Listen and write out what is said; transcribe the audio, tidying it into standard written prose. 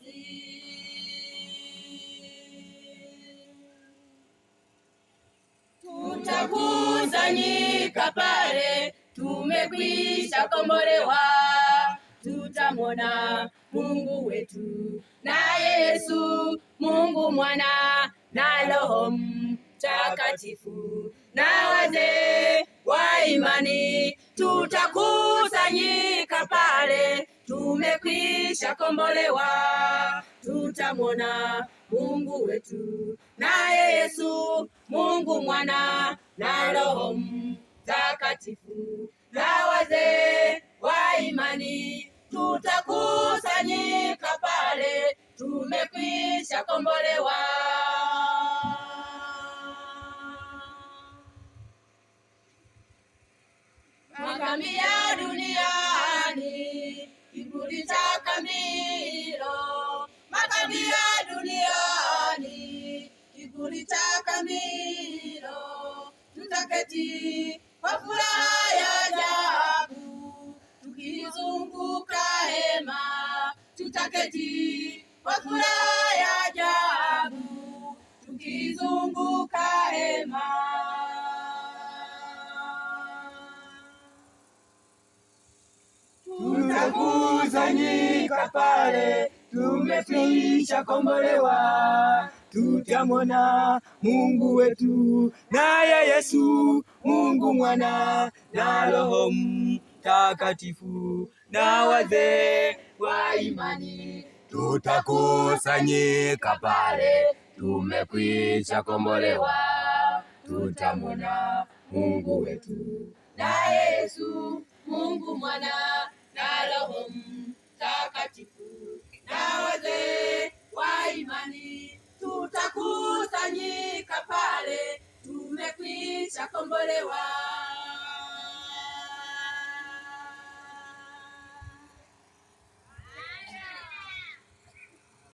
Mwokozi. Tutakusanyika pale, tumekwisha kombolewa, tutamwona Mungu wetu, naye Yesu Mungu Mwana na Roho Mtakatifu na wazee wa imani. Tutakusanyika pale, tumekwisha kombolewa, tutamwona Mungu wetu, naye Yesu Mungu Mwana na Roho Mtakatifu na wazee wa imani. Tutakusanyika pale, tumekwisha kombolewa. Makambi ya duniani, kiburi cha Kamilo. Makambi ya duniani, kiburi cha Kamilo. Tutaketi kwa furaha ya ajabu, tukizunguka hema. Tutaketi kwa furaha ya ajabu, tukizunguka hema. Tutakusanyika pale, tumekwisha kombolewa, tutamwona Mungu wetu, naye Yesu Mungu Mwana na Roho Mtakatifu na wazee wa imani. Tutakusanyika pale, tumekwisha kombolewa, tutamwona Mungu wetu, naye Yesu Mungu Mwana na Roho Mtakatifu na wazee wa imani. Tutakusanyika pale, tumekwisha kombolewa.